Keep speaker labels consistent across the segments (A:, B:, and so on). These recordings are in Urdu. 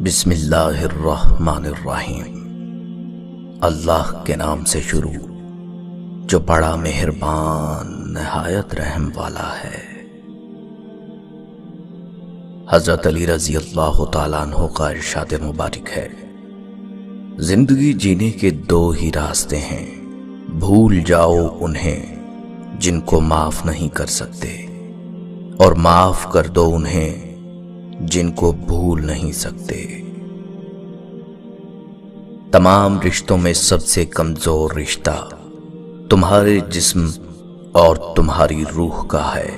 A: بسم اللہ الرحمن الرحیم۔ اللہ کے نام سے شروع جو بڑا مہربان نہایت رحم والا ہے۔ حضرت علی رضی اللہ تعالیٰ عنہ کا ارشاد مبارک ہے، زندگی جینے کے دو ہی راستے ہیں، بھول جاؤ انہیں جن کو معاف نہیں کر سکتے، اور معاف کر دو انہیں جن کو بھول نہیں سکتے۔ تمام رشتوں میں سب سے کمزور رشتہ تمہارے جسم اور تمہاری روح کا ہے،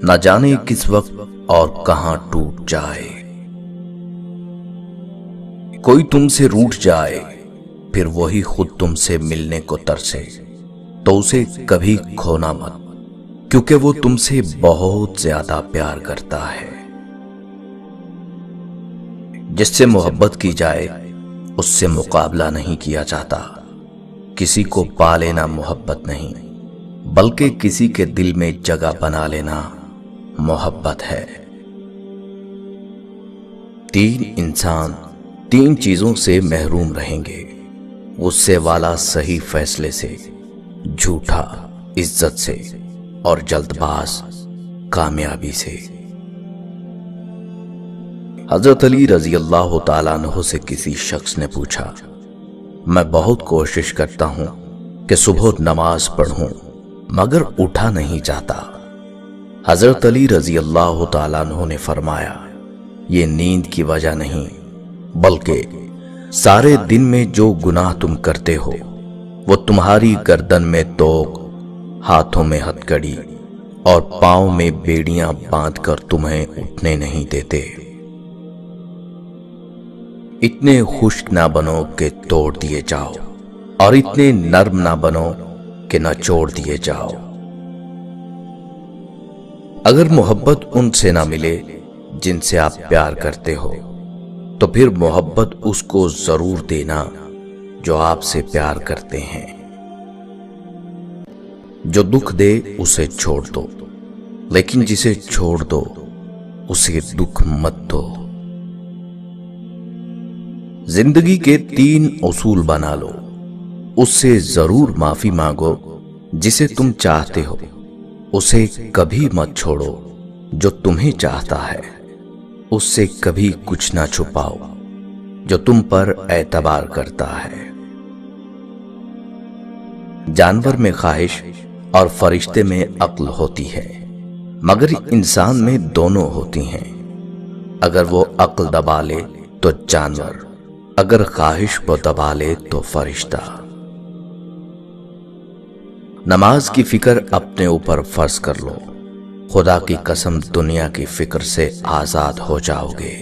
A: نہ جانے کس وقت اور کہاں ٹوٹ جائے۔ کوئی تم سے روٹھ جائے پھر وہی خود تم سے ملنے کو ترسے تو اسے کبھی کھونا مت، کیونکہ وہ تم سے بہت زیادہ پیار کرتا ہے۔ جس سے محبت کی جائے اس سے مقابلہ نہیں کیا جاتا، کسی کو پا لینا محبت نہیں بلکہ کسی کے دل میں جگہ بنا لینا محبت ہے۔ تین انسان تین چیزوں سے محروم رہیں گے، غصے والا صحیح فیصلے سے، جھوٹا عزت سے، اور جلد باز کامیابی سے۔ حضرت علی رضی اللہ تعالیٰ عنہ سے کسی شخص نے پوچھا، میں بہت کوشش کرتا ہوں کہ صبح نماز پڑھوں مگر اٹھا نہیں جاتا۔ حضرت علی رضی اللہ تعالیٰ عنہ نے فرمایا، یہ نیند کی وجہ نہیں بلکہ سارے دن میں جو گناہ تم کرتے ہو وہ تمہاری گردن میں توق، ہاتھوں میں ہتھکڑی اور پاؤں میں بیڑیاں باندھ کر تمہیں اٹھنے نہیں دیتے۔ اتنے خشک نہ بنو کہ توڑ دیے جاؤ، اور اتنے نرم نہ بنو کہ نہ چھوڑ دیے جاؤ۔ اگر محبت ان سے نہ ملے جن سے آپ پیار کرتے ہو تو پھر محبت اس کو ضرور دینا جو آپ سے پیار کرتے ہیں۔ جو دکھ دے اسے چھوڑ دو، لیکن جسے چھوڑ دو اسے دکھ مت دو۔ زندگی کے تین اصول بنا لو، اس سے ضرور معافی مانگو جسے تم چاہتے ہو، اسے کبھی مت چھوڑو جو تمہیں چاہتا ہے، اس سے کبھی کچھ نہ چھپاؤ جو تم پر اعتبار کرتا ہے۔ جانور میں خواہش اور فرشتے میں عقل ہوتی ہے، مگر انسان میں دونوں ہوتی ہیں۔ اگر وہ عقل دبا لے تو جانور، اگر خواہش کو دبا لے تو فرشتہ۔ نماز کی فکر اپنے اوپر فرض کر لو، خدا کی قسم دنیا کی فکر سے آزاد ہو جاؤ گے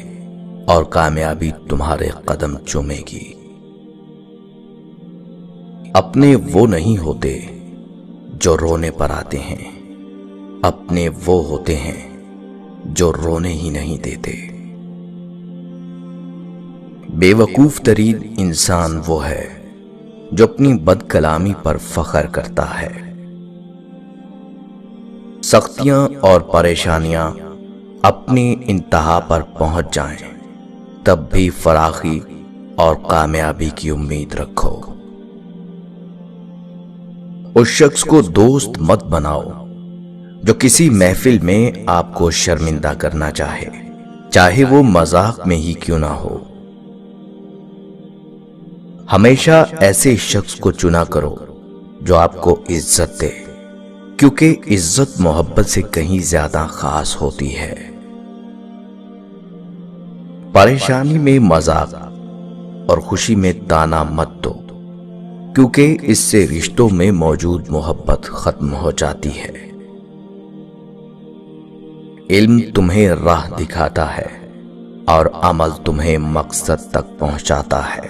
A: اور کامیابی تمہارے قدم چومے گی۔ اپنے وہ نہیں ہوتے جو رونے پر آتے ہیں، اپنے وہ ہوتے ہیں جو رونے ہی نہیں دیتے۔ بے وقوف ترین انسان وہ ہے جو اپنی بد کلامی پر فخر کرتا ہے۔ سختیاں اور پریشانیاں اپنی انتہا پر پہنچ جائیں تب بھی فراخی اور کامیابی کی امید رکھو۔ اس شخص کو دوست مت بناؤ جو کسی محفل میں آپ کو شرمندہ کرنا چاہے، چاہے وہ مذاق میں ہی کیوں نہ ہو۔ ہمیشہ ایسے شخص کو چنا کرو جو آپ کو عزت دے، کیونکہ عزت محبت سے کہیں زیادہ خاص ہوتی ہے۔ پریشانی میں مذاق اور خوشی میں تانا مت دو، کیونکہ اس سے رشتوں میں موجود محبت ختم ہو جاتی ہے۔ علم تمہیں راہ دکھاتا ہے اور عمل تمہیں مقصد تک پہنچاتا ہے۔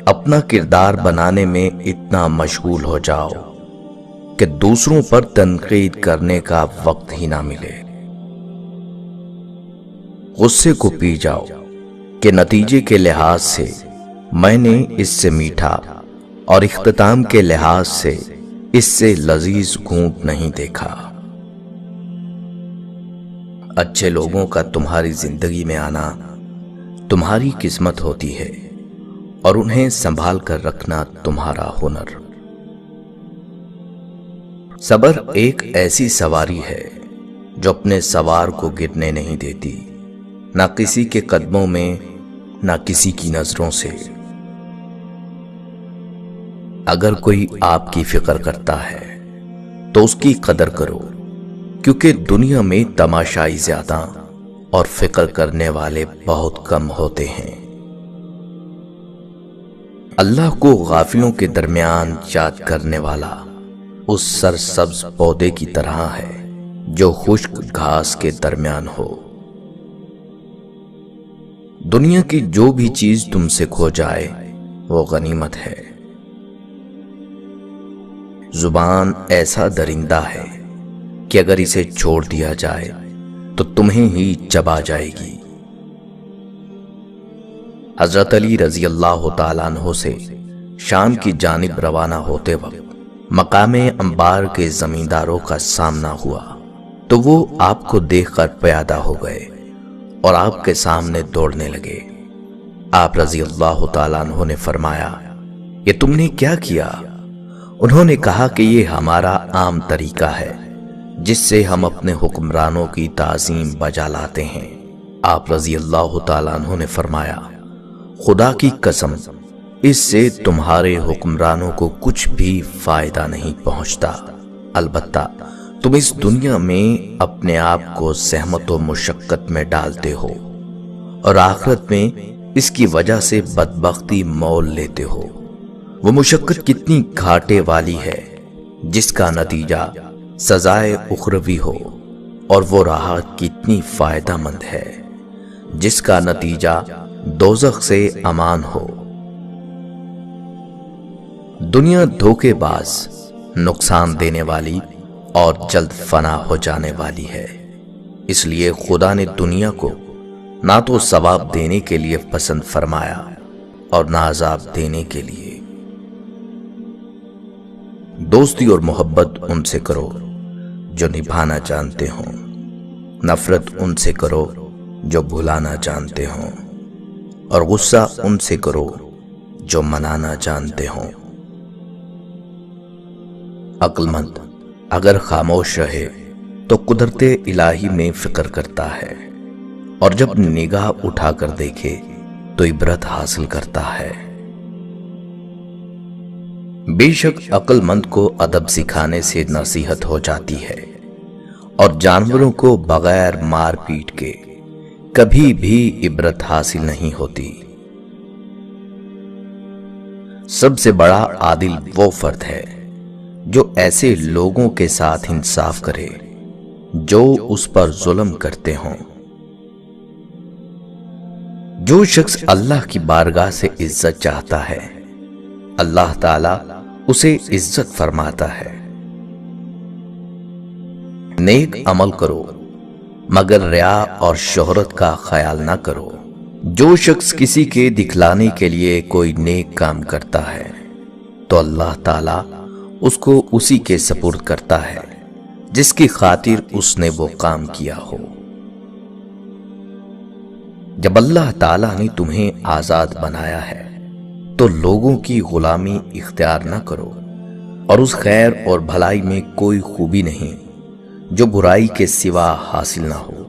A: اپنا کردار بنانے میں اتنا مشغول ہو جاؤ کہ دوسروں پر تنقید کرنے کا وقت ہی نہ ملے۔ غصے کو پی جاؤ کہ نتیجے کے لحاظ سے میں نے اس سے میٹھا اور اختتام کے لحاظ سے اس سے لذیذ گھونٹ نہیں دیکھا۔ اچھے لوگوں کا تمہاری زندگی میں آنا تمہاری قسمت ہوتی ہے اور انہیں سنبھال کر رکھنا تمہارا ہنر۔ صبر ایک ایسی سواری ہے جو اپنے سوار کو گرنے نہیں دیتی، نہ کسی کے قدموں میں نہ کسی کی نظروں سے۔ اگر کوئی آپ کی فکر کرتا ہے تو اس کی قدر کرو، کیونکہ دنیا میں تماشائی زیادہ اور فکر کرنے والے بہت کم ہوتے ہیں۔ اللہ کو غافلوں کے درمیان یاد کرنے والا اس سرسبز پودے کی طرح ہے جو خشک گھاس کے درمیان ہو۔ دنیا کی جو بھی چیز تم سے کھو جائے وہ غنیمت ہے۔ زبان ایسا درندہ ہے کہ اگر اسے چھوڑ دیا جائے تو تمہیں ہی چبا جائے گی۔ حضرت علی رضی اللہ تعالیٰ عنہ سے شام کی جانب روانہ ہوتے وقت مقام انبار کے زمینداروں کا سامنا ہوا تو وہ آپ کو دیکھ کر پیادہ ہو گئے اور آپ کے سامنے دوڑنے لگے۔ آپ رضی اللہ تعالیٰ عنہ نے فرمایا، یہ تم نے کیا کیا؟ انہوں نے کہا کہ یہ ہمارا عام طریقہ ہے جس سے ہم اپنے حکمرانوں کی تعظیم بجا لاتے ہیں۔ آپ رضی اللہ تعالیٰ عنہ نے فرمایا، خدا کی قسم اس سے تمہارے حکمرانوں کو کچھ بھی فائدہ نہیں پہنچتا، البتہ تم اس دنیا میں اپنے آپ کو زحمت و مشقت میں ڈالتے ہو اور آخرت میں اس کی وجہ سے بدبختی مول لیتے ہو۔ وہ مشقت کتنی گھاٹے والی ہے جس کا نتیجہ سزائے اخروی ہو، اور وہ راحت کتنی فائدہ مند ہے جس کا نتیجہ دوزخ سے امان ہو۔ دنیا دھوکے باز، نقصان دینے والی اور جلد فنا ہو جانے والی ہے، اس لیے خدا نے دنیا کو نہ تو ثواب دینے کے لیے پسند فرمایا اور نہ عذاب دینے کے لیے۔ دوستی اور محبت ان سے کرو جو نبھانا جانتے ہوں، نفرت ان سے کرو جو بھلانا جانتے ہوں، اور غصہ ان سے کرو جو منانا جانتے ہوں۔ عقل مند اگر خاموش رہے تو قدرت الہی میں فکر کرتا ہے، اور جب نگاہ اٹھا کر دیکھے تو عبرت حاصل کرتا ہے۔ بے شک عقل مند کو ادب سکھانے سے نصیحت ہو جاتی ہے، اور جانوروں کو بغیر مار پیٹ کے کبھی بھی عبرت حاصل نہیں ہوتی۔ سب سے بڑا عادل وہ فرد ہے جو ایسے لوگوں کے ساتھ انصاف کرے جو اس پر ظلم کرتے ہوں۔ جو شخص اللہ کی بارگاہ سے عزت چاہتا ہے اللہ تعالیٰ اسے عزت فرماتا ہے۔ نیک عمل کرو مگر ریا اور شہرت کا خیال نہ کرو۔ جو شخص کسی کے دکھلانے کے لیے کوئی نیک کام کرتا ہے تو اللہ تعالیٰ اس کو اسی کے سپرد کرتا ہے جس کی خاطر اس نے وہ کام کیا ہو۔ جب اللہ تعالیٰ نے تمہیں آزاد بنایا ہے تو لوگوں کی غلامی اختیار نہ کرو، اور اس خیر اور بھلائی میں کوئی خوبی نہیں جو برائی کے سوا حاصل نہ ہو،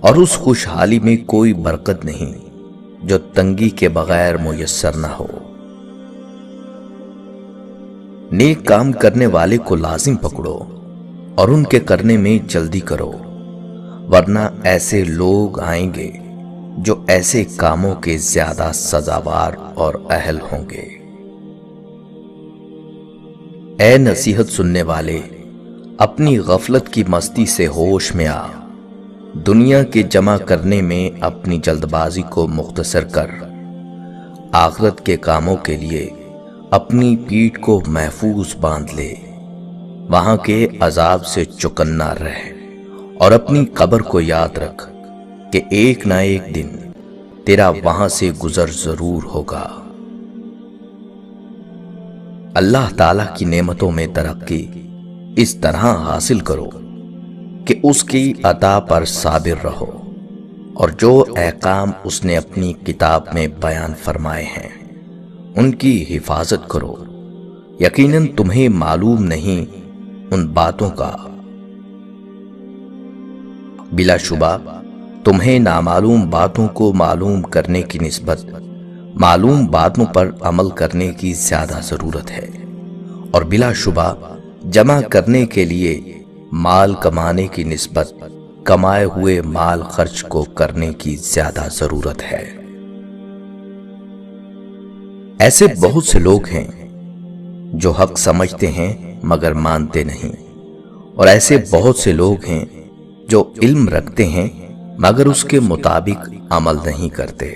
A: اور اس خوشحالی میں کوئی برکت نہیں جو تنگی کے بغیر میسر نہ ہو۔ نیک کام کرنے والے کو لازم پکڑو اور ان کے کرنے میں جلدی کرو، ورنہ ایسے لوگ آئیں گے جو ایسے کاموں کے زیادہ سزاوار اور اہل ہوں گے۔ اے نصیحت سننے والے، اپنی غفلت کی مستی سے ہوش میں آ، دنیا کے جمع کرنے میں اپنی جلد بازی کو مختصر کر، آخرت کے کاموں کے لیے اپنی پیٹھ کو محفوظ باندھ لے، وہاں کے عذاب سے چکنا رہ، اور اپنی قبر کو یاد رکھ کہ ایک نہ ایک دن تیرا وہاں سے گزر ضرور ہوگا۔ اللہ تعالیٰ کی نعمتوں میں ترقی اس طرح حاصل کرو کہ اس کی عطا پر صابر رہو اور جو احکام اس نے اپنی کتاب میں بیان فرمائے ہیں ان کی حفاظت کرو، یقیناً تمہیں معلوم نہیں ان باتوں کا، بلا شبہ تمہیں نامعلوم باتوں کو معلوم کرنے کی نسبت معلوم باتوں پر عمل کرنے کی زیادہ ضرورت ہے، اور بلا شبہ جمع کرنے کے لیے مال کمانے کی نسبت کمائے ہوئے مال خرچ کو کرنے کی زیادہ ضرورت ہے۔ ایسے بہت سے لوگ ہیں جو حق سمجھتے ہیں مگر مانتے نہیں، اور ایسے بہت سے لوگ ہیں جو علم رکھتے ہیں مگر اس کے مطابق عمل نہیں کرتے۔